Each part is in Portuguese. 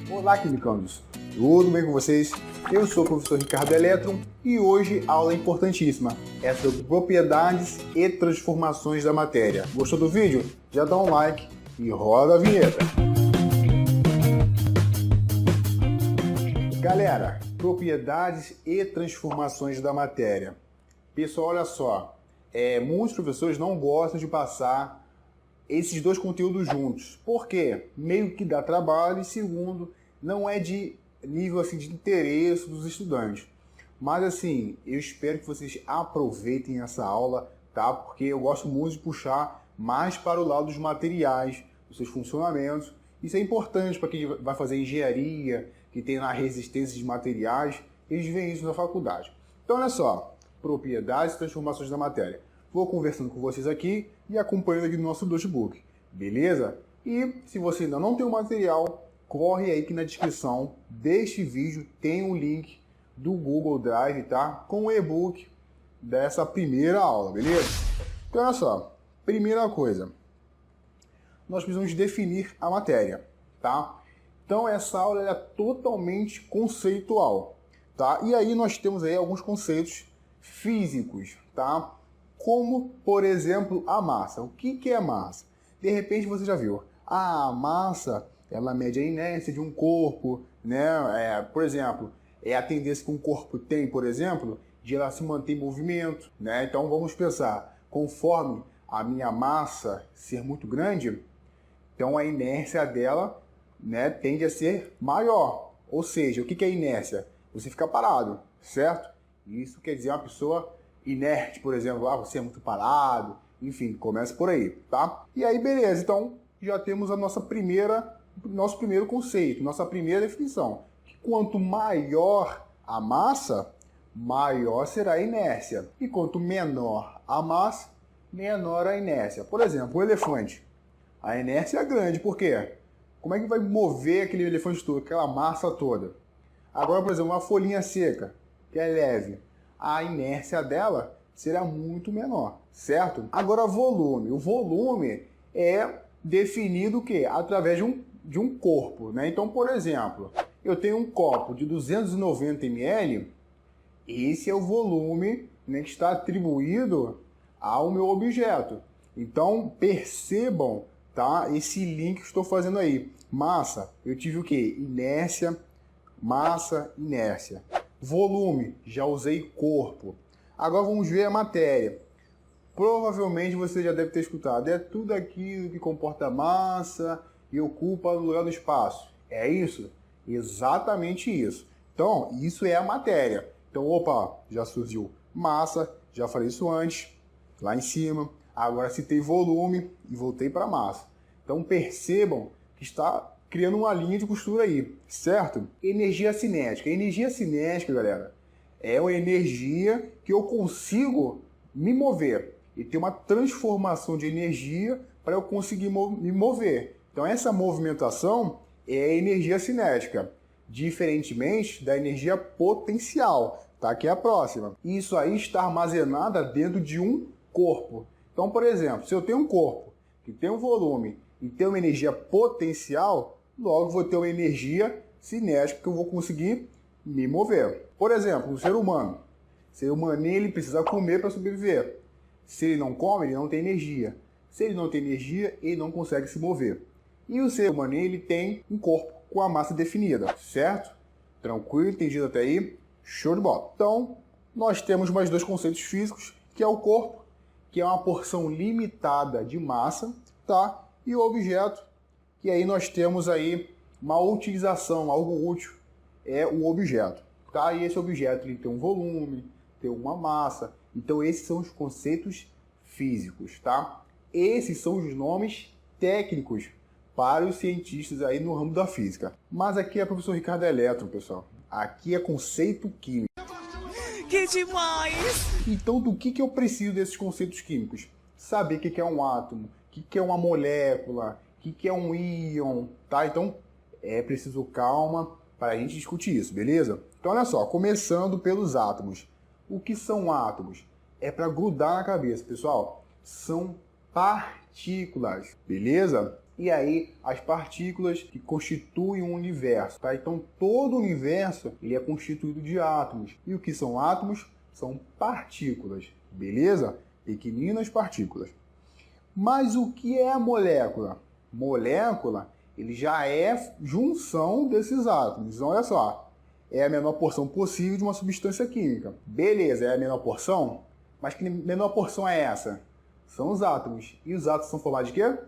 Olá, quimicanos! Tudo bem com vocês? Eu sou o professor Ricardo Eletron e hoje a aula é importantíssima. É sobre propriedades e transformações da matéria. Gostou do vídeo? Já dá um like e roda a vinheta! Galera, propriedades e transformações da matéria. Pessoal, olha só, muitos professores não gostam de passar esses dois conteúdos juntos. Por quê? Meio que dá trabalho e segundo, não é de nível assim, de interesse dos estudantes. Mas assim, eu espero que vocês aproveitem essa aula, tá? Porque eu gosto muito de puxar mais para o lado dos materiais, dos seus funcionamentos. Isso é importante para quem vai fazer engenharia, que tem na resistência de materiais, eles veem isso na faculdade. Então, olha só, propriedades e transformações da matéria. Vou conversando com vocês aqui e acompanhando aqui no nosso notebook, beleza? E se você ainda não tem o material, corre aí que na descrição deste vídeo tem um link do Google Drive, tá? Com o e-book dessa primeira aula, beleza? Então, olha só, primeira coisa, nós precisamos definir a matéria, tá? Então, essa aula é totalmente conceitual, tá? E aí nós temos aí alguns conceitos físicos, tá? Como, por exemplo, a massa. O que é massa? De repente você já viu. A massa, ela mede a inércia de um corpo, né? Por exemplo, é a tendência que um corpo tem, por exemplo, de ela se manter em movimento, né? Então vamos pensar, conforme a minha massa ser muito grande, então a inércia dela, né, tende a ser maior. Ou seja, o que é inércia? Você fica parado, certo? Isso quer dizer uma pessoa inerte, por exemplo, você é muito parado, enfim, começa por aí, tá? E aí, beleza, então já temos nosso primeiro conceito, nossa primeira definição. Que quanto maior a massa, maior será a inércia. E quanto menor a massa, menor a inércia. Por exemplo, o elefante. A inércia é grande, por quê? Como é que vai mover aquele elefante todo, aquela massa toda? Agora, por exemplo, uma folhinha seca, que é leve, a inércia dela será muito menor, certo? Agora, volume. O volume é definido o quê? Através de um corpo, né? Então, por exemplo, eu tenho um copo de 290 ml, esse é o volume, né, que está atribuído ao meu objeto. Então, percebam, tá? Esse link que estou fazendo aí. Massa, eu tive o quê? Inércia, massa, inércia. Volume, já usei corpo. Agora vamos ver a matéria. Provavelmente você já deve ter escutado. É tudo aquilo que comporta massa e ocupa o lugar do espaço. É isso? Exatamente isso. Então, isso é a matéria. Então, opa, já surgiu massa, já falei isso antes, lá em cima. Agora citei volume e voltei para massa. Então, percebam que está criando uma linha de costura aí, certo? Energia cinética. Energia cinética, galera, é uma energia que eu consigo me mover. E tem uma transformação de energia para eu conseguir me mover. Então, essa movimentação é a energia cinética, diferentemente da energia potencial, tá? Que é a próxima. Isso aí está armazenada dentro de um corpo. Então, por exemplo, se eu tenho um corpo que tem um volume e tem uma energia potencial, logo vou ter uma energia cinética que eu vou conseguir me mover. Por exemplo, o ser humano. O ser humano ele precisa comer para sobreviver. Se ele não come, ele não tem energia. Se ele não tem energia, ele não consegue se mover. E o ser humano ele tem um corpo com a massa definida, certo? Tranquilo, entendido até aí? Show de bola. Então, nós temos mais dois conceitos físicos, que é o corpo, que é uma porção limitada de massa, tá? E o objeto, que aí nós temos aí uma utilização, algo útil, é o objeto, tá? E esse objeto ele tem um volume, tem uma massa. Então esses são os conceitos físicos, tá? Esses são os nomes técnicos para os cientistas aí no ramo da física. Mas aqui é professor Ricardo Eletron, pessoal. Aqui é conceito químico. Que demais! Então, do que eu preciso desses conceitos químicos? Saber o que é um átomo, o que é uma molécula, o que é um íon, tá? Então, é preciso calma para a gente discutir isso, beleza? Então, olha só, começando pelos átomos. O que são átomos? É para grudar na cabeça, pessoal. São partículas, beleza? e aí as partículas que constituem um universo, tá? Então todo o universo ele é constituído de átomos. E o que são átomos? São partículas, beleza? Pequeninas partículas. Mas o que é a molécula? Molécula, ele já é junção desses átomos. Então, olha só, é a menor porção possível de uma substância química. Beleza, é a menor porção? Mas que menor porção é essa? São os átomos. E os átomos são formados de quê?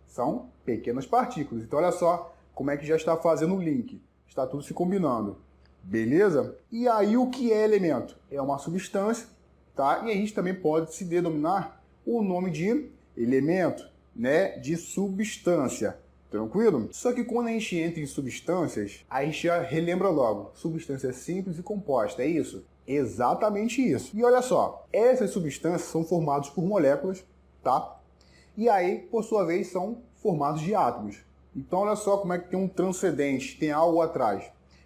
São pequenas partículas. Então, olha só como é que já está fazendo o link. Está tudo se combinando. Beleza? E aí, o que é elemento? É uma substância, tá? E a gente também pode se denominar o nome de elemento, né? De substância. Tranquilo? Só que quando a gente entra em substâncias, a gente já relembra logo. Substância simples e composta, é isso? Exatamente isso. E olha só, essas substâncias são formadas por moléculas, tá? E aí, por sua vez, são formados de átomos. Então, olha só como é que tem um transcendente, tem algo atrás.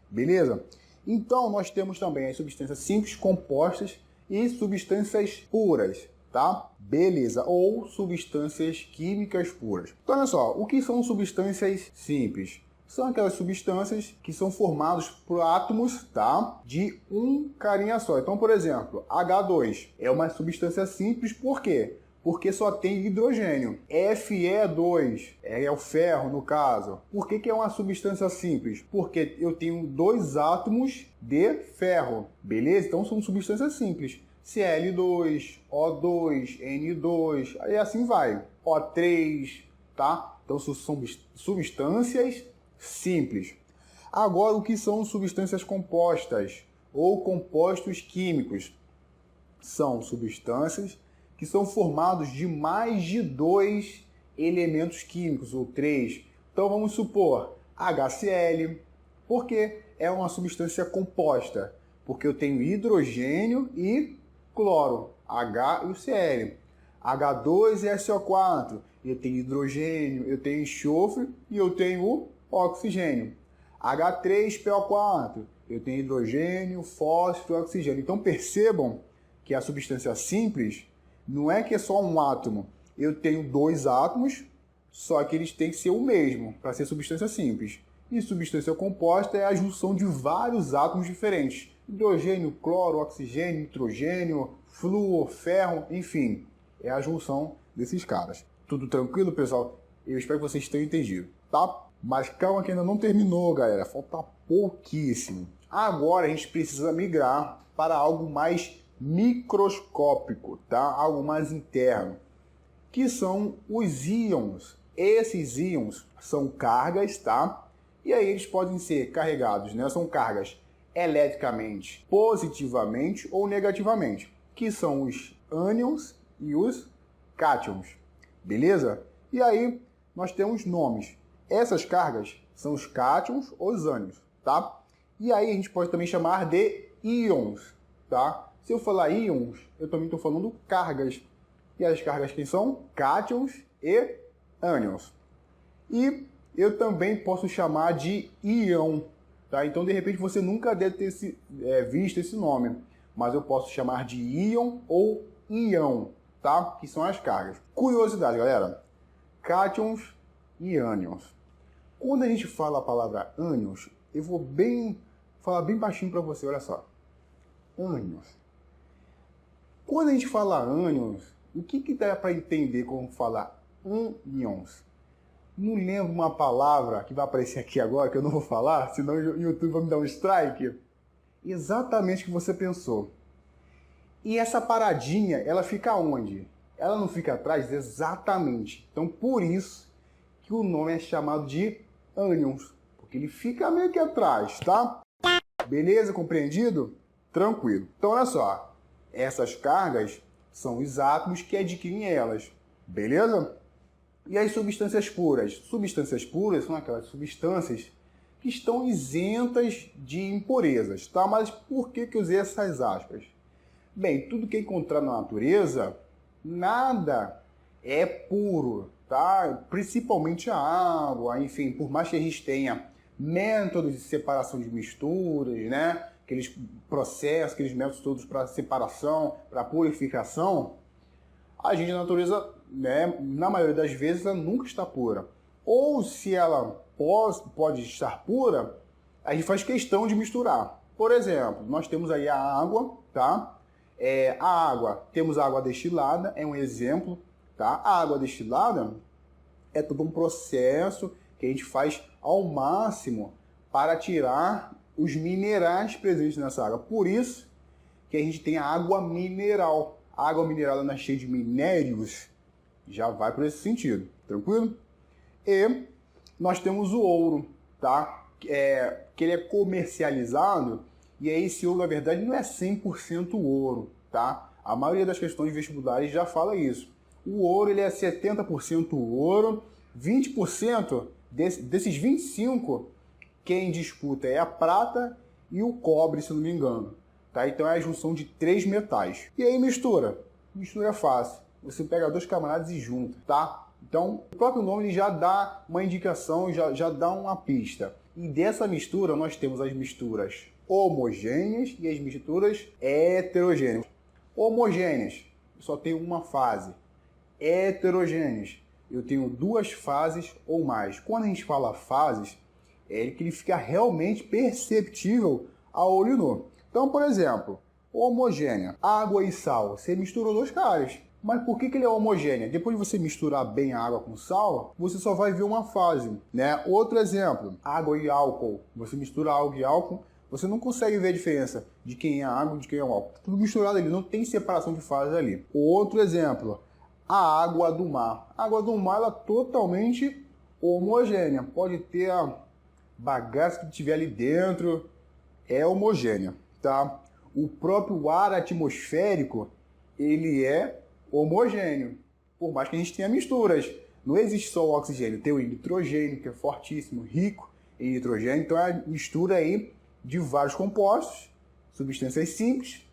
Beleza? Então, nós temos também as substâncias simples, compostas e substâncias puras, tá? Beleza. Ou substâncias químicas puras. Então, olha só, o que são substâncias simples? São aquelas substâncias que são formadas por átomos, tá? De um carinha só. Então, por exemplo, H2 é uma substância simples, por quê? Porque só tem hidrogênio. Fe2 é o ferro, no caso. Por que é uma substância simples? Porque eu tenho dois átomos de ferro, beleza? Então são substâncias simples. Cl2, O2, N2, aí assim vai. O3, tá? Então são substâncias simples. Agora, o que são substâncias compostas ou compostos químicos? São substâncias que são formados de mais de 2 elementos químicos, ou 3. Então vamos supor HCl, porque é uma substância composta, porque eu tenho hidrogênio e cloro, H e o Cl. H2 e SO4, eu tenho hidrogênio, eu tenho enxofre e eu tenho oxigênio. H3PO4, eu tenho hidrogênio, fósforo e oxigênio. Então percebam que a substância simples não é que é só um átomo. Eu tenho dois átomos, só que eles têm que ser o mesmo para ser substância simples. E substância composta é a junção de vários átomos diferentes. Hidrogênio, cloro, oxigênio, nitrogênio, flúor, ferro, enfim. É a junção desses caras. Tudo tranquilo, pessoal? Eu espero que vocês tenham entendido, tá? Mas calma que ainda não terminou, galera. Falta pouquíssimo. Agora a gente precisa migrar para algo mais microscópico, tá? Algo mais interno, que são os íons. Esses íons são cargas, tá? E aí eles podem ser carregados, né? São cargas eletricamente, positivamente ou negativamente, que são os ânions e os cátions, beleza? E aí nós temos nomes. Essas cargas são os cátions ou os ânions, tá? E aí a gente pode também chamar de íons, tá? Se eu falar íons, eu também estou falando cargas. E as cargas quem são? Cátions e ânions. E eu também posso chamar de íon, tá? Então, de repente, você nunca deve ter visto esse nome. Mas eu posso chamar de íon ou íon, tá? Que são as cargas. Curiosidade, galera. Cátions e ânions. Quando a gente fala a palavra ânions, eu vou falar bem baixinho para você, olha só. Ânions. Quando a gente fala ânions, o que dá para entender como falar ânions? Não lembro uma palavra que vai aparecer aqui agora, que eu não vou falar, senão o YouTube vai me dar um strike. Exatamente o que você pensou. E essa paradinha, ela fica onde? Ela não fica atrás? Exatamente. Então, por isso que o nome é chamado de ânions, porque ele fica meio que atrás, tá? Beleza? Compreendido? Tranquilo. Então, olha só. Essas cargas são os átomos que adquirem elas. Beleza? E as substâncias puras? Substâncias puras são aquelas substâncias que estão isentas de impurezas, tá? Mas por que eu usei essas aspas? Bem, tudo que é encontrado na natureza, nada é puro, tá? Principalmente a água, enfim, por mais que a gente tenha métodos de separação de misturas, né? Aqueles processos, aqueles métodos todos para separação, para purificação, a gente, na natureza, né, na maioria das vezes, ela nunca está pura. Ou se ela pode estar pura, a gente faz questão de misturar. Por exemplo, nós temos aí a água, tá? A água, temos a água destilada, é um exemplo, tá? A água destilada é todo um processo que a gente faz ao máximo para tirar os minerais presentes nessa água. Por isso que a gente tem a água mineral. A água mineral não é cheia de minérios, já vai por esse sentido, tranquilo? E nós temos o ouro, tá? Que ele é comercializado, e aí esse ouro, na verdade, não é 100% ouro, tá? A maioria das questões vestibulares já fala isso. O ouro, ele é 70% ouro, 20% desses 25%, quem disputa é a prata e o cobre, se não me engano. Tá? Então é a junção de 3 metais. E aí mistura. Mistura é fácil. Você pega 2 camaradas e junta, tá? Então, o próprio nome ele já dá uma indicação, já dá uma pista. E dessa mistura, nós temos as misturas homogêneas e as misturas heterogêneas. Homogêneas, eu só tenho uma fase. Heterogêneas, eu tenho 2 fases ou mais. Quando a gente fala fases, é que ele fica realmente perceptível a olho nu. Então, por exemplo, homogênea, água e sal. Você misturou 2 caras. Mas por que ele é homogêneo? Depois de você misturar bem a água com sal, você só vai ver uma fase, né? Outro exemplo, água e álcool. Você mistura água e álcool, você não consegue ver a diferença de quem é a água e de quem é o álcool. Tudo misturado ali, não tem separação de fases ali. Outro exemplo, a água do mar. A água do mar ela é totalmente homogênea. Pode ter a bagaça que tiver ali dentro, é homogênea, tá? O próprio ar atmosférico, ele é homogêneo, por mais que a gente tenha misturas. Não existe só o oxigênio, tem o nitrogênio, que é fortíssimo, rico em nitrogênio. Então é a mistura aí de vários compostos, substâncias simples,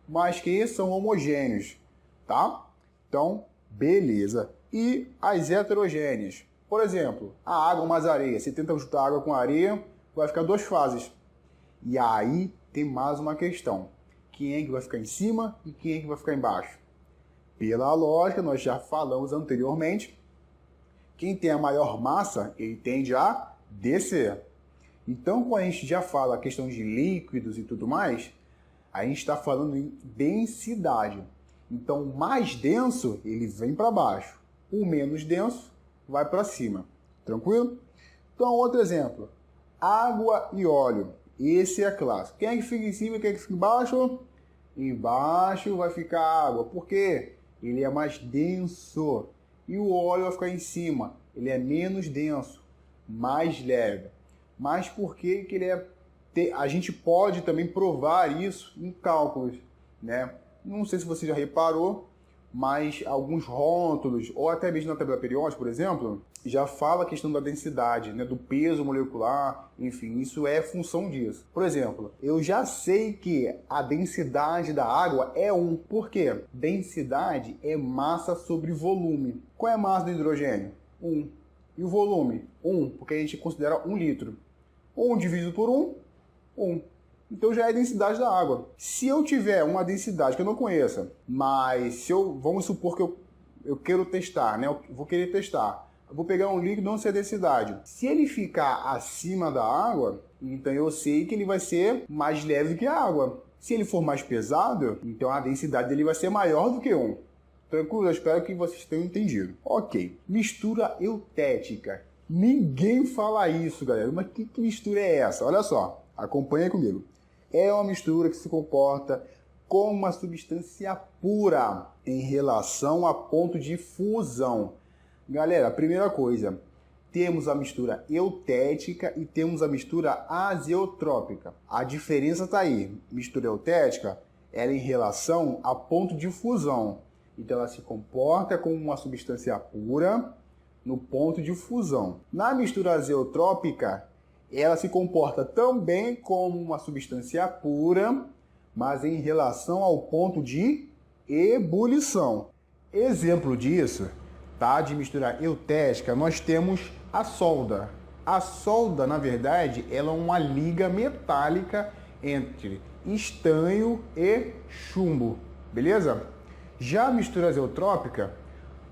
mas que são homogêneos, tá? Então, beleza. E as heterogêneas? Por exemplo, a água mais areia. Você tenta juntar água com areia, vai ficar 2 fases. E aí tem mais uma questão. Quem é que vai ficar em cima e quem é que vai ficar embaixo? Pela lógica, nós já falamos anteriormente, quem tem a maior massa, ele tende a descer. Então, quando a gente já fala a questão de líquidos e tudo mais, a gente está falando em densidade. Então, o mais denso, ele vem para baixo. O menos denso vai para cima. Tranquilo? Então, outro exemplo. Água e óleo. Esse é clássico. Quem é que fica em cima e quem é que fica embaixo? Embaixo vai ficar a água. Por quê? Ele é mais denso. E o óleo vai ficar em cima. Ele é menos denso, mais leve. Mas por que que ele é... A gente pode também provar isso em cálculos, né? Não sei se você já reparou, mas alguns rótulos, ou até mesmo na tabela periódica, por exemplo, já fala a questão da densidade, né, do peso molecular, enfim, isso é função disso. Por exemplo, eu já sei que a densidade da água é 1. Por quê? Densidade é massa sobre volume. Qual é a massa do hidrogênio? 1. E o volume? 1, porque a gente considera 1 litro. 1 dividido por 1, 1. Então já é a densidade da água. Se eu tiver uma densidade que eu não conheça, mas vamos supor que eu quero testar, né? Eu vou querer testar. Eu vou pegar um líquido, não sei a densidade. Se ele ficar acima da água, então eu sei que ele vai ser mais leve do que a água. Se ele for mais pesado, então a densidade dele vai ser maior do que 1. Tranquilo? Eu espero que vocês tenham entendido. Ok. Mistura eutética. Ninguém fala isso, galera. Mas que mistura é essa? Olha só. Acompanha comigo. É uma mistura que se comporta como uma substância pura em relação a ponto de fusão. Galera, a primeira coisa, temos a mistura eutética e temos a mistura azeotrópica. A diferença está aí. Mistura eutética, ela é em relação a ponto de fusão. Então ela se comporta como uma substância pura no ponto de fusão. Na mistura azeotrópica, ela se comporta também como uma substância pura, mas em relação ao ponto de ebulição. Exemplo disso, tá? De mistura eutética, nós temos a solda. A solda, na verdade, ela é uma liga metálica entre estanho e chumbo, beleza? Já a mistura azeotrópica,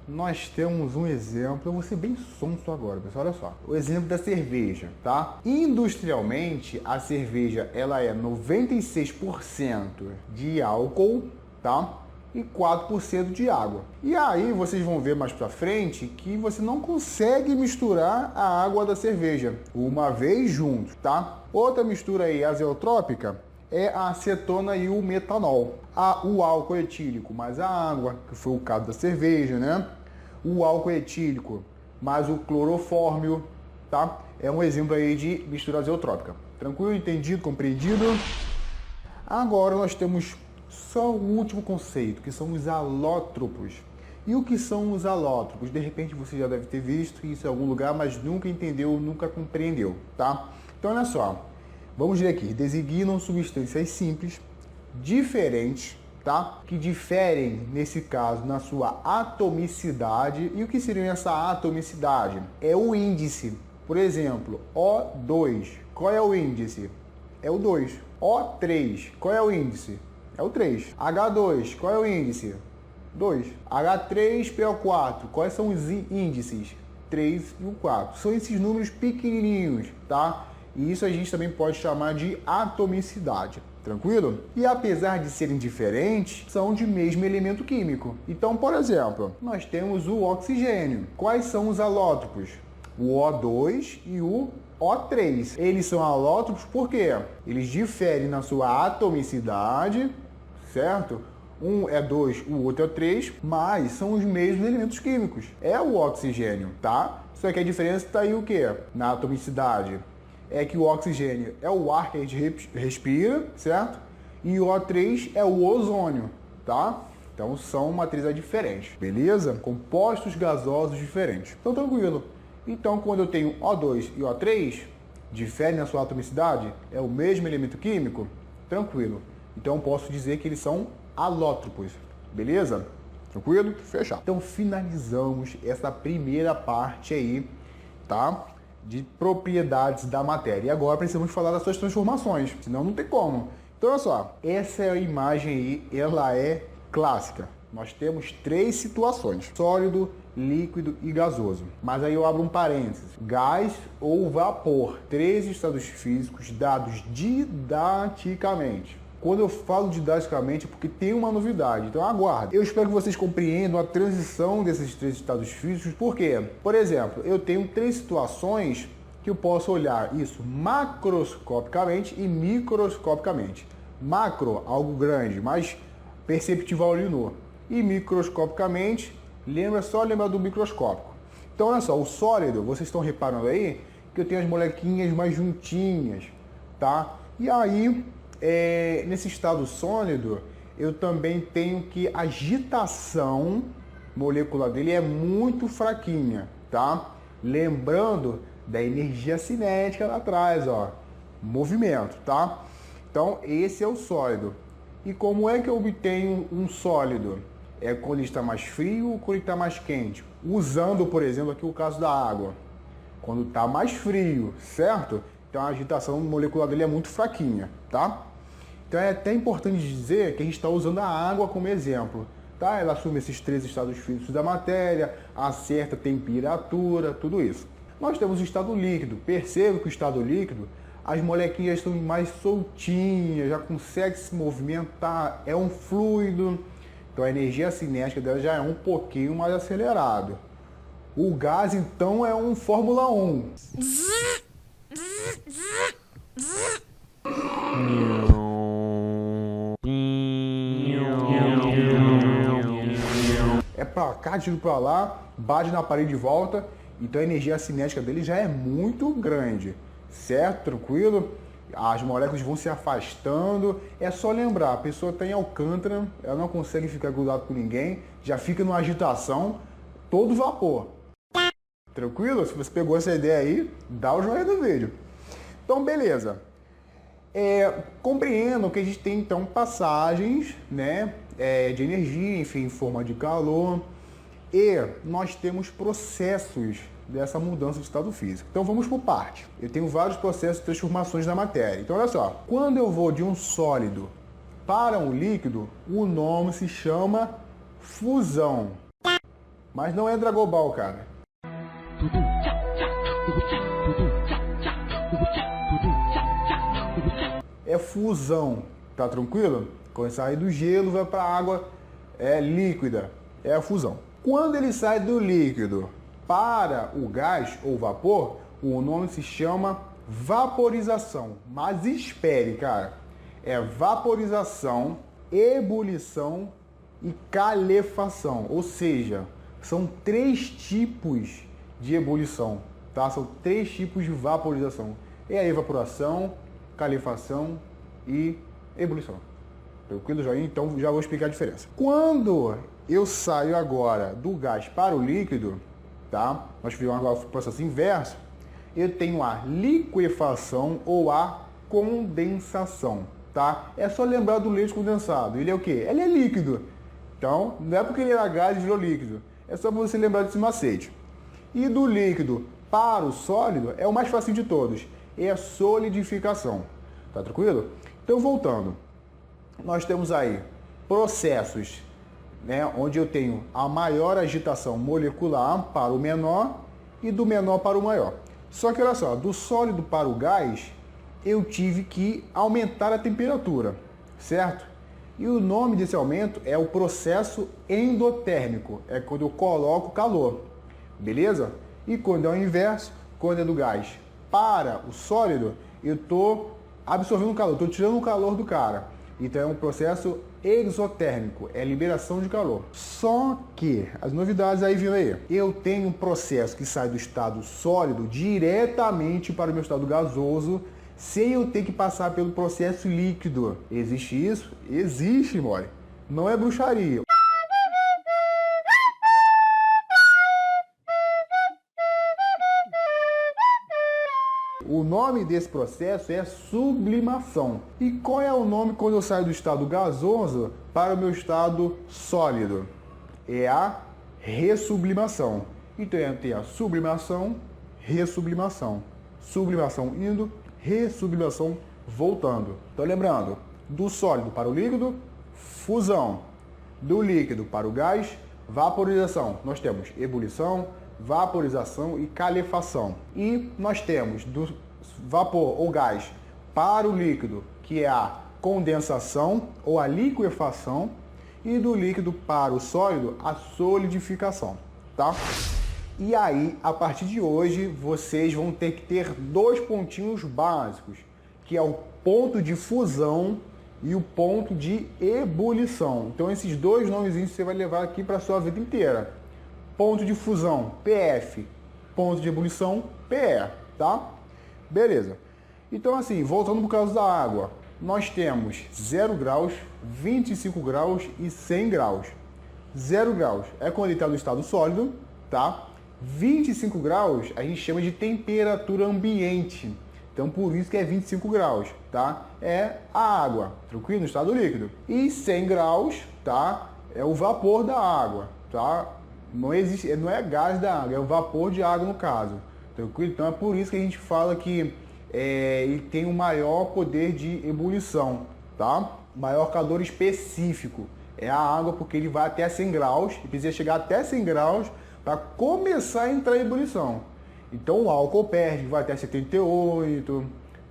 nós temos um exemplo, eu vou ser bem sonso agora, pessoal, olha só. O exemplo da cerveja, tá? Industrialmente, a cerveja, ela é 96% de álcool, tá? E 4% de água. E aí vocês vão ver mais pra frente que você não consegue misturar a água da cerveja uma vez junto, tá? Outra mistura aí azeotrópica é a acetona e o metanol. O álcool etílico mais a água, que foi o caso da cerveja, né? O álcool etílico mais o clorofórmio, tá? É um exemplo aí de mistura azeotrópica. Tranquilo? Entendido? Compreendido? Agora nós temos só o último conceito, que são os alótropos. E o que são os alótropos? De repente você já deve ter visto isso em algum lugar, mas nunca entendeu, nunca compreendeu, tá? Então olha só. Vamos ver aqui, designam substâncias simples, diferentes, tá? Que diferem, nesse caso, na sua atomicidade. E o que seria essa atomicidade? É o índice. Por exemplo, O2, qual é o índice? É o 2. O3, qual é o índice? É o 3. H2, qual é o índice? 2. H3PO4, quais são os índices? 3 e o 4. São esses números pequenininhos, tá? E isso a gente também pode chamar de atomicidade, tranquilo? E apesar de serem diferentes, são de mesmo elemento químico. Então, por exemplo, nós temos o oxigênio. Quais são os alótropos? O O2 e o O3. Eles são alótropos porque eles diferem na sua atomicidade, certo? Um é 2, o outro é 3, mas são os mesmos elementos químicos. É o oxigênio, tá? Só que a diferença está aí o quê? Na atomicidade. É que o oxigênio é o ar que a gente respira, certo? E o O3 é o ozônio, tá? Então são matrizes diferentes, beleza? Compostos gasosos diferentes. Então tranquilo. Então quando eu tenho O2 e O3, diferem na sua atomicidade, é o mesmo elemento químico, tranquilo. Então posso dizer que eles são alótropos, beleza? Tranquilo? Fechado. Então finalizamos essa primeira parte aí, tá? De propriedades da matéria. E agora precisamos falar das suas transformações, senão não tem como. Então olha só, essa imagem aí, ela é clássica. Nós temos 3 situações: sólido, líquido e gasoso. Mas aí eu abro um parênteses: gás ou vapor. 3 estados físicos dados didaticamente. Quando eu falo didaticamente é porque tem uma novidade, então aguarde. Eu espero que vocês compreendam a transição desses 3 estados físicos, porque, por exemplo, eu tenho 3 situações que eu posso olhar isso macroscopicamente e microscopicamente. Macro, algo grande, mais perceptível ao olho nu. E microscopicamente, lembra do microscópico. Então, olha só, o sólido, vocês estão reparando aí que eu tenho as molequinhas mais juntinhas, tá? E aí, nesse estado sólido, eu também tenho que a agitação molecular dele é muito fraquinha, tá? Lembrando da energia cinética lá atrás, ó, movimento, tá? Então, esse é o sólido. E como é que eu obtenho um sólido? É quando ele está mais frio ou quando ele está mais quente? Usando, por exemplo, aqui o caso da água. Quando está mais frio, certo? Então a agitação molecular dele é muito fraquinha, tá? Então é até importante dizer que a gente está usando a água como exemplo, tá? Ela assume esses 3 estados físicos da matéria, a certa temperatura, tudo isso. Nós temos o estado líquido. Perceba que o estado líquido, as molequinhas estão mais soltinhas, já conseguem se movimentar, é um fluido. Então a energia cinética dela já é um pouquinho mais acelerado. O gás, então, é um Fórmula 1. É pra cá, tiro pra lá, bate na parede de volta. Então a energia cinética dele já é muito grande, certo? Tranquilo? As moléculas vão se afastando. É só lembrar, a pessoa está em Alcântara, ela não consegue ficar grudada com ninguém, já fica numa agitação, todo vapor. Tranquilo? Se você pegou essa ideia aí, dá o joinha no vídeo. Então, beleza. Compreendam que a gente tem, então, passagens, né, de energia, enfim, em forma de calor. E nós temos processos dessa mudança de estado físico. Então vamos por parte. Eu tenho vários processos de transformações da matéria. Então olha só, quando eu vou de um sólido para um líquido, o nome se chama fusão. Mas não é Dragon Ball, cara. É fusão, tá tranquilo? Quando sai do gelo, vai para a água líquida, é a fusão. Quando ele sai do líquido para o gás ou vapor, o nome se chama vaporização. Mas espere, cara, é vaporização, ebulição e calefação, ou seja, são 3 tipos de ebulição, tá? São 3 tipos de vaporização. É a evaporação, calefação e ebulição. Tranquilo, joinha? Então já vou explicar a diferença. Quando eu saio agora do gás para o líquido, tá? Nós fizemos agora o processo inverso. Eu tenho a liquefação ou a condensação, tá? É só lembrar do leite condensado. Ele é o quê? Ele é líquido. Então, não é porque ele era gás e virou líquido. É só você lembrar desse macete. E do líquido para o sólido é o mais fácil de todos. É a solidificação. Tá tranquilo? Então, voltando. Nós temos aí processos, né, onde eu tenho a maior agitação molecular para o menor e do menor para o maior. Só que olha só, do sólido para o gás, eu tive que aumentar a temperatura, certo? E o nome desse aumento é o processo endotérmico, é quando eu coloco calor, beleza? E quando é o inverso, quando é do gás para o sólido, eu estou absorvendo o calor, estou tirando o calor do cara. Então é um processo exotérmico, é liberação de calor. Só que, as novidades aí vindo aí, eu tenho um processo que sai do estado sólido diretamente para o meu estado gasoso, sem eu ter que passar pelo processo líquido. Existe isso? Existe, mole. Não é bruxaria. O nome desse processo é sublimação. E qual é o nome quando eu saio do estado gasoso para o meu estado sólido? É a ressublimação. Então eu tenho a sublimação, ressublimação. Sublimação indo, ressublimação voltando. Então lembrando, do sólido para o líquido, fusão. Do líquido para o gás, vaporização. Nós temos ebulição, vaporização e calefação. E nós temos do vapor ou gás para o líquido, que é a condensação ou a liquefação, e do líquido para o sólido, a solidificação, tá? E aí, a partir de hoje, vocês vão ter que ter 2 pontinhos básicos, que é o ponto de fusão e o ponto de ebulição. Então, esses 2 nomezinhos você vai levar aqui para a sua vida inteira. Ponto de fusão, PF. Ponto de ebulição, PE, tá? Beleza. Então, assim, voltando por causa da água, nós temos 0 graus, 25 graus e 100 graus. 0 graus é quando ele está no estado sólido, tá? 25 graus a gente chama de temperatura ambiente. Então, por isso que é 25 graus, tá? É a água, tranquilo? No estado líquido. E 100 graus, tá? É o vapor da água, tá? Não existe, não é gás da água, é o vapor de água no caso, tranquilo? Então, é por isso que a gente fala que ele tem um maior poder de ebulição, tá? Maior calor específico. É a água porque ele vai até 100 graus, e precisa chegar até 100 graus para começar a entrar em ebulição. Então o álcool perde, vai até 78,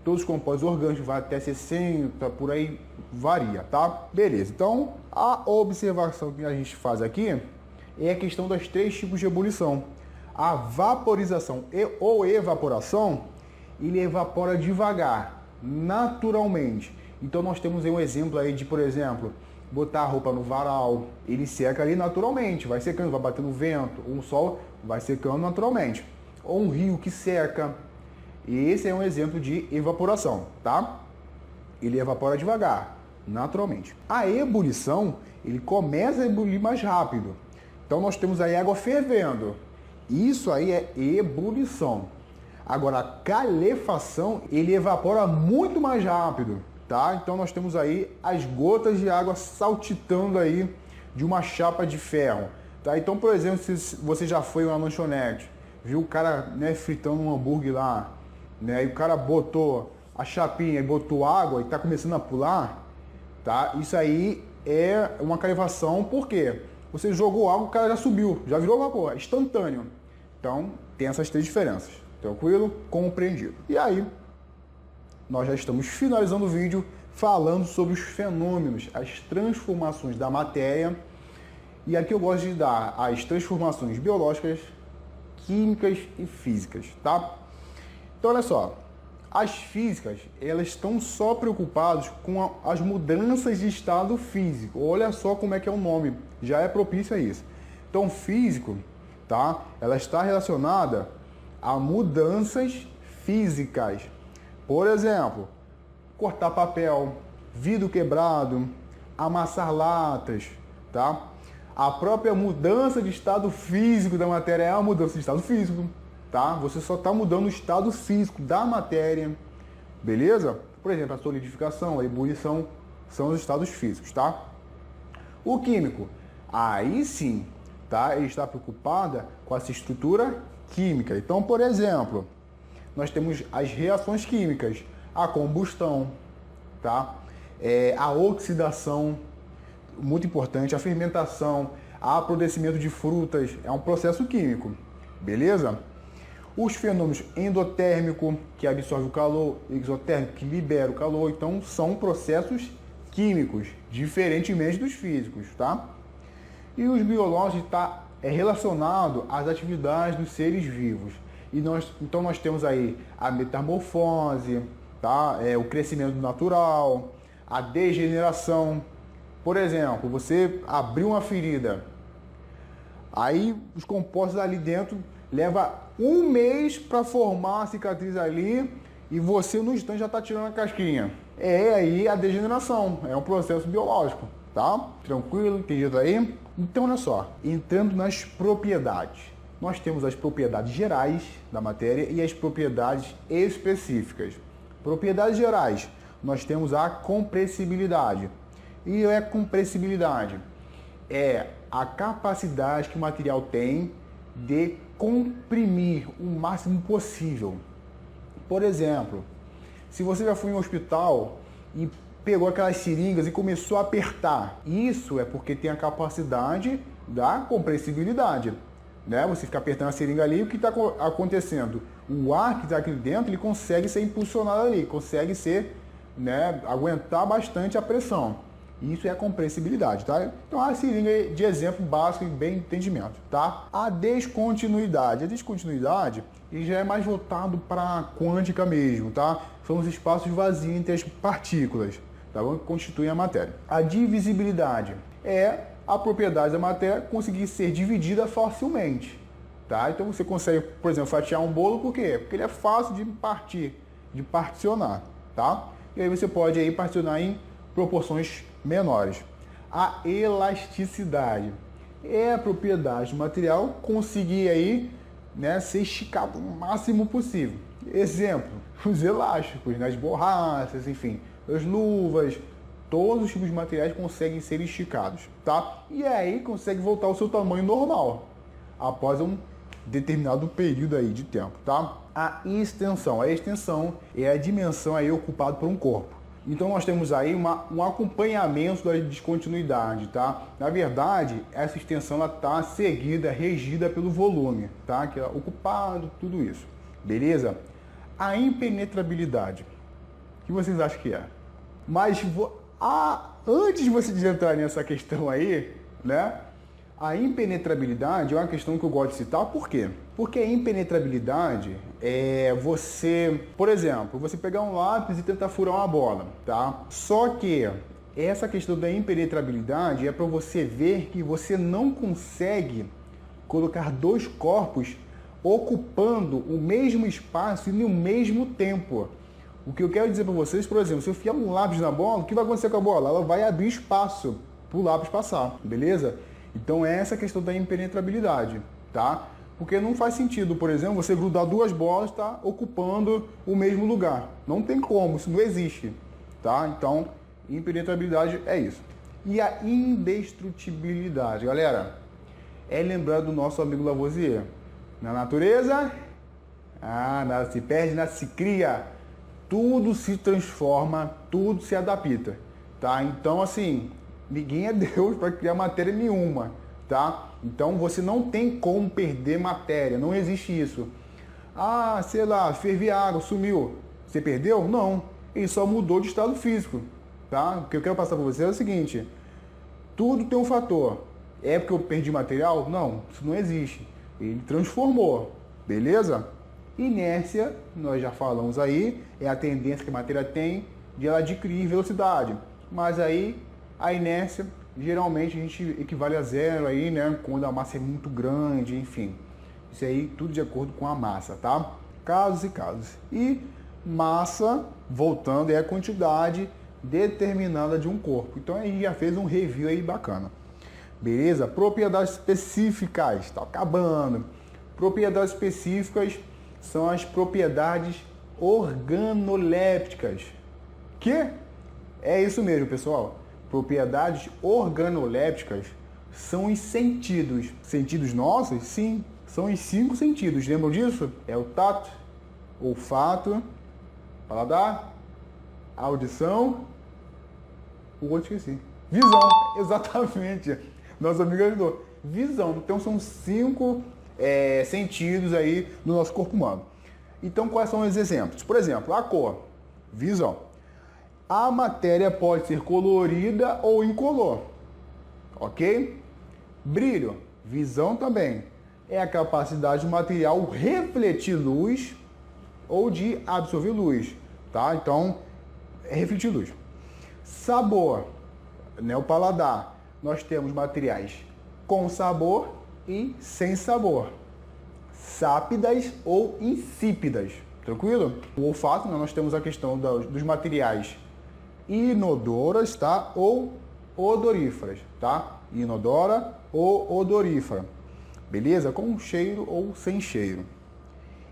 todos os compostos orgânicos vai até 60, por aí varia, tá? Beleza, então a observação que a gente faz aqui é a questão dos 3 tipos de ebulição. A vaporização ou evaporação, ele evapora devagar, naturalmente. Então nós temos aí um exemplo aí de, por exemplo, botar a roupa no varal, ele seca ali naturalmente, vai secando, vai batendo vento, um sol vai secando naturalmente. Ou um rio que seca. E esse é um exemplo de evaporação, tá? Ele evapora devagar, naturalmente. A ebulição, ele começa a ebulir mais rápido. Então nós temos aí água fervendo. Isso aí é ebulição. Agora a calefação, ele evapora muito mais rápido. Tá? Então nós temos aí as gotas de água saltitando aí de uma chapa de ferro. Tá? Então, por exemplo, se você já foi na lanchonete, viu o cara, né, fritando um hambúrguer lá, né, e o cara botou a chapinha e botou água e está começando a pular, tá? Isso aí é uma calefação, por quê? você jogou água, o cara já subiu, já virou vapor, é instantâneo. Então, tem essas três diferenças. Tranquilo? Compreendido. E aí, nós já estamos finalizando o vídeo falando sobre os fenômenos, as transformações da matéria. E aqui eu gosto de dar as transformações biológicas, químicas e físicas, tá? Então, olha só. As físicas, elas estão só preocupadas com as mudanças de estado físico. Olha só como é que é o nome, já é propício a isso. Então, físico, tá? Ela está relacionada a mudanças físicas. Por exemplo, cortar papel, vidro quebrado, amassar latas, tá? A própria mudança de estado físico da matéria é a mudança de estado físico, tá? Você só está mudando o estado físico da matéria, beleza? Por exemplo, a solidificação, a ebulição são os estados físicos, tá? O químico, aí sim, tá? Ele está preocupado com essa estrutura química. Então, por exemplo, nós temos as reações químicas, a combustão, tá? A oxidação, muito importante, a fermentação, a apodrecimento de frutas, é um processo químico, beleza? Os fenômenos endotérmico, que absorve o calor, exotérmico, que libera o calor, então são processos químicos, diferentemente dos físicos, tá? E os biológicos está relacionado às atividades dos seres vivos. Então nós temos aí a metamorfose, tá? O crescimento natural, a degeneração. Por exemplo, você abriu uma ferida, aí os compostos ali dentro levam um mês para formar a cicatriz ali e você no instante já está tirando a casquinha. É aí a degeneração, é um processo biológico, tá? Tranquilo, entendido aí? Então, olha só, entrando nas propriedades. Nós temos as propriedades gerais da matéria e as propriedades específicas. Propriedades gerais, nós temos a compressibilidade. E a compressibilidade é a capacidade que o material tem de comprimir o máximo possível. Por exemplo, se você já foi em um hospital e pegou aquelas seringas e começou a apertar, isso é porque tem a capacidade da compressibilidade, né? Você fica apertando a seringa ali, o que está acontecendo? O ar que está aqui dentro, ele consegue ser impulsionado ali, consegue ser, né, aguentar bastante a pressão. Isso é a compressibilidade, tá? Então, a seringa de exemplo básico e bem entendimento, tá? A descontinuidade. A descontinuidade já é mais voltado para a quântica mesmo, tá? São os espaços vazios entre as partículas, tá bom? Que constituem a matéria. A divisibilidade é a propriedade da matéria conseguir ser dividida facilmente, tá? Então, você consegue, por exemplo, fatiar um bolo, por quê? Porque ele é fácil de partir, de particionar, tá? E aí você pode aí particionar em proporções menores. A elasticidade é a propriedade do material conseguir aí, né, ser esticado o máximo possível. Exemplo, os elásticos, as borrachas, enfim, as luvas, todos os tipos de materiais conseguem ser esticados, tá? E aí consegue voltar ao seu tamanho normal após um determinado período aí de tempo, tá? A extensão é a dimensão aí ocupada por um corpo. Então nós temos aí um acompanhamento da descontinuidade, tá? Na verdade, essa extensão está seguida, regida pelo volume, tá? Que é ocupado, tudo isso. Beleza? A impenetrabilidade. O que vocês acham que é? Mas antes de você entrar nessa questão aí, né? A impenetrabilidade é uma questão que eu gosto de citar, por quê? Porque a impenetrabilidade é você, por exemplo, você pegar um lápis e tentar furar uma bola, tá? Só que essa questão da impenetrabilidade é para você ver que você não consegue colocar dois corpos ocupando o mesmo espaço e no mesmo tempo. O que eu quero dizer para vocês, por exemplo, se eu enfiar um lápis na bola, o que vai acontecer com a bola? Ela vai abrir espaço para o lápis passar, beleza? Então essa é a questão da impenetrabilidade, tá? Porque não faz sentido, por exemplo, você grudar duas bolas, tá ocupando o mesmo lugar. Não tem como, isso não existe, tá? Então, impenetrabilidade é isso. E a indestrutibilidade, galera, é lembrar do nosso amigo Lavoisier. Na natureza, nada se perde, nada se cria. Tudo se transforma, tudo se adapta, tá? Então, assim, ninguém é Deus para criar matéria nenhuma, tá? Então você não tem como perder matéria, não existe isso. Ah, sei lá, fervi água, sumiu. Você perdeu? Não. Ele só mudou de estado físico, tá? O que eu quero passar para você é o seguinte: tudo tem um fator. É porque eu perdi material? Não, isso não existe. Ele transformou, beleza? Inércia, nós já falamos aí, é a tendência que a matéria tem de ela adquirir velocidade. Mas aí, a inércia, geralmente a gente equivale a zero aí, né? Quando a massa é muito grande, enfim. Isso aí tudo de acordo com a massa, tá? Casos e casos. E massa, voltando, é a quantidade determinada de um corpo. Então a gente já fez um review aí bacana. Beleza? Propriedades específicas. Tá acabando. Propriedades específicas são as propriedades organolépticas. Que? É isso mesmo, pessoal. Propriedades organolépticas são os sentidos. Sentidos nossos? Sim. São os 5 sentidos. Lembram disso? É o tato, olfato, paladar, audição, o outro esqueci. Visão, exatamente. Nosso amigo ajudou. Visão. Então são 5 sentidos aí no nosso corpo humano. Então quais são os exemplos? Por exemplo, a cor, visão. A matéria pode ser colorida ou incolor, ok? Brilho, visão também. É a capacidade do material refletir luz ou de absorver luz, tá? Então, é refletir luz. Sabor, né, o paladar. Nós temos materiais com sabor e sem sabor. Sápidas ou insípidas, tranquilo? O olfato, né, nós temos a questão dos materiais inodoras, tá? Ou odoríferas, tá? Inodora ou odorífera. Beleza? Com cheiro ou sem cheiro.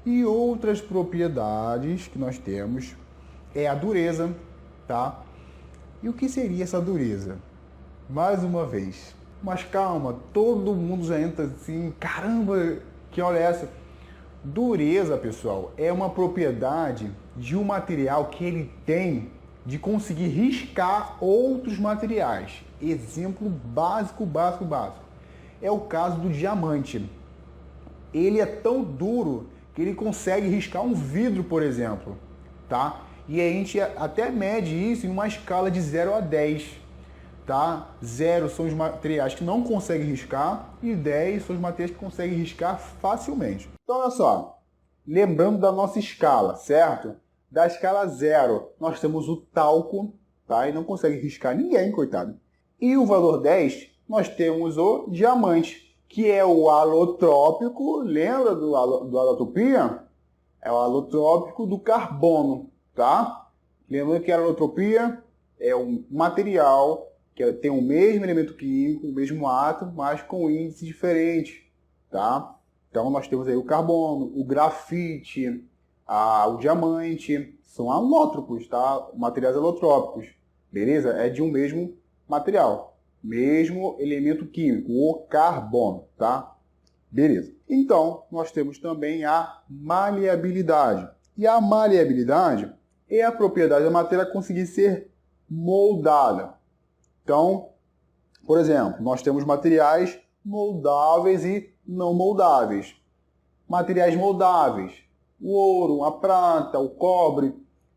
E outras propriedades que nós temos é a dureza, tá? E o que seria essa dureza? Mais uma vez. Mas calma, todo mundo já entra assim, caramba, que olha essa. Dureza, pessoal, é uma propriedade de um material que ele tem de conseguir riscar outros materiais. Exemplo básico. É o caso do diamante. Ele é tão duro que ele consegue riscar um vidro, por exemplo, tá? E a gente até mede isso em uma escala de 0 a 10, tá? 0 são os materiais que não conseguem riscar e 10 são os materiais que conseguem riscar facilmente. Então, olha só, lembrando da nossa escala, certo? Da escala 0, nós temos o talco, tá? E não consegue riscar ninguém, coitado. E o valor 10, nós temos o diamante, que é o alotrópico, lembra do alotropia? É o alotrópico do carbono, tá? Lembrando que a alotropia é um material que tem o mesmo elemento químico, o mesmo átomo, mas com índice diferente, tá? Então nós temos aí o carbono, o grafite, o diamante, são alótropos, tá? Materiais alotrópicos, beleza? É de um mesmo material, mesmo elemento químico, o carbono, tá? Beleza. Então, nós temos também a maleabilidade. E a maleabilidade é a propriedade da matéria conseguir ser moldada. Então, por exemplo, nós temos materiais moldáveis e não moldáveis. Materiais moldáveis, o ouro, a prata, o cobre.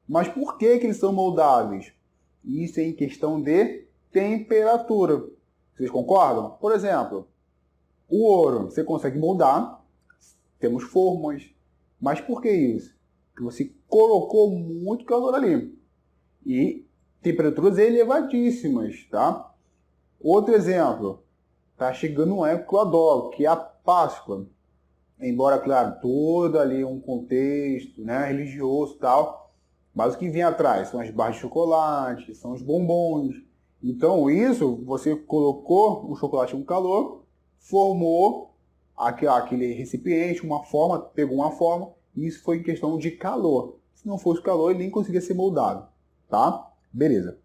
Mas por que eles são moldáveis? Isso é em questão de temperatura. Vocês concordam? Por exemplo, o ouro você consegue moldar, temos formas. Mas por que isso? Porque você colocou muito calor ali. E temperaturas elevadíssimas, tá? Outro exemplo, tá chegando uma época que eu adoro, que é a Páscoa. Embora, claro, todo ali um contexto, né, religioso e tal, mas o que vem atrás são as barras de chocolate, são os bombons. Então isso, você colocou o chocolate com calor, formou aquele recipiente, uma forma, pegou uma forma, e isso foi em questão de calor. Se não fosse calor, ele nem conseguia ser moldado, tá? Beleza.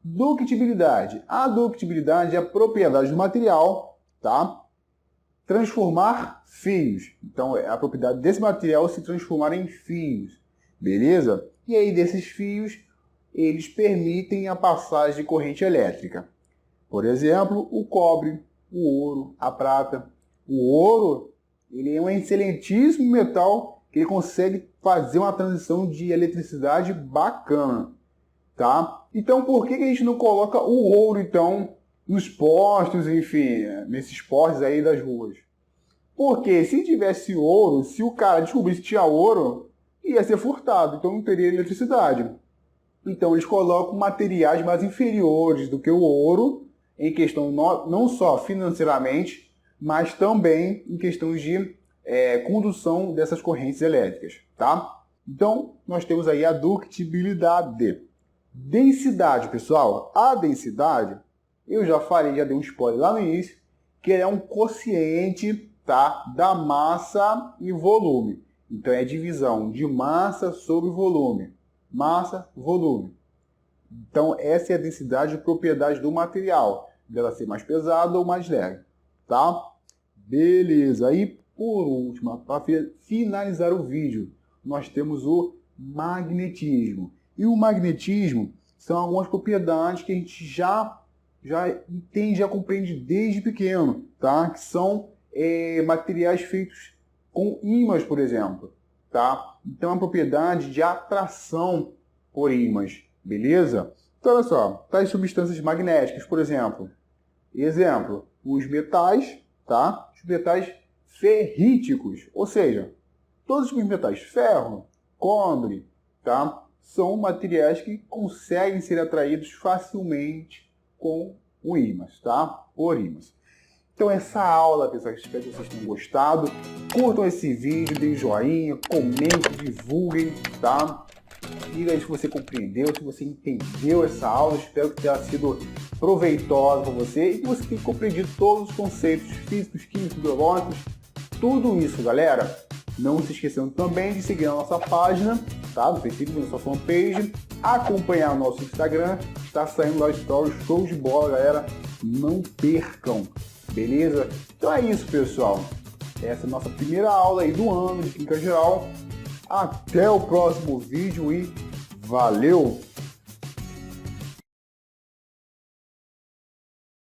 Ductibilidade. A ductibilidade é a propriedade do material, tá? Transformar fios. Então, é a propriedade desse material se transformar em fios, beleza? E aí, desses fios, eles permitem a passagem de corrente elétrica. Por exemplo, o cobre, o ouro, a prata. O ouro, ele é um excelentíssimo metal que ele consegue fazer uma transição de eletricidade bacana, tá? Então, por que a gente não coloca o ouro, então, nos postos, enfim, nesses postes aí das ruas? Porque se tivesse ouro, se o cara descobrisse que tinha ouro, ia ser furtado, então não teria eletricidade. Então eles colocam materiais mais inferiores do que o ouro, em questão não só financeiramente, mas também em questões de condução dessas correntes elétricas, tá? Então nós temos aí a ductibilidade. Densidade, pessoal. A densidade, eu já falei, já dei um spoiler lá no início, que é um quociente, tá, da massa e volume. Então é divisão de massa sobre volume. Massa, volume. Então essa é a densidade e propriedade do material, dela ser mais pesada ou mais leve, tá? Beleza. Aí, por último, para finalizar o vídeo, nós temos o magnetismo. E o magnetismo são algumas propriedades que a gente já entende, já compreende desde pequeno, tá? Que são materiais feitos com ímãs, por exemplo, tá? Então, é uma propriedade de atração por ímãs, beleza? Então, olha só, tais substâncias magnéticas, por exemplo. Exemplo, os metais, tá? Os metais ferríticos, ou seja, todos os metais, ferro, cobre, tá? São materiais que conseguem ser atraídos facilmente com o ímãs, tá? Por ímãs. Então essa aula, pessoal, espero que vocês tenham gostado. Curtam esse vídeo, deem joinha, comentem, divulguem, tá? Diga aí se você compreendeu, se você entendeu essa aula. Espero que tenha sido proveitosa para você e que você tenha compreendido todos os conceitos físicos, químicos, biológicos, tudo isso, galera. Não se esqueçam também de seguir a nossa página, tá? Do Facebook, na nossa fanpage, acompanhar o nosso Instagram, está saindo lá stories, show de bola, galera. Não percam! Beleza? Então é isso, pessoal. Essa é a nossa primeira aula aí do ano de Química Geral. Até o próximo vídeo e valeu!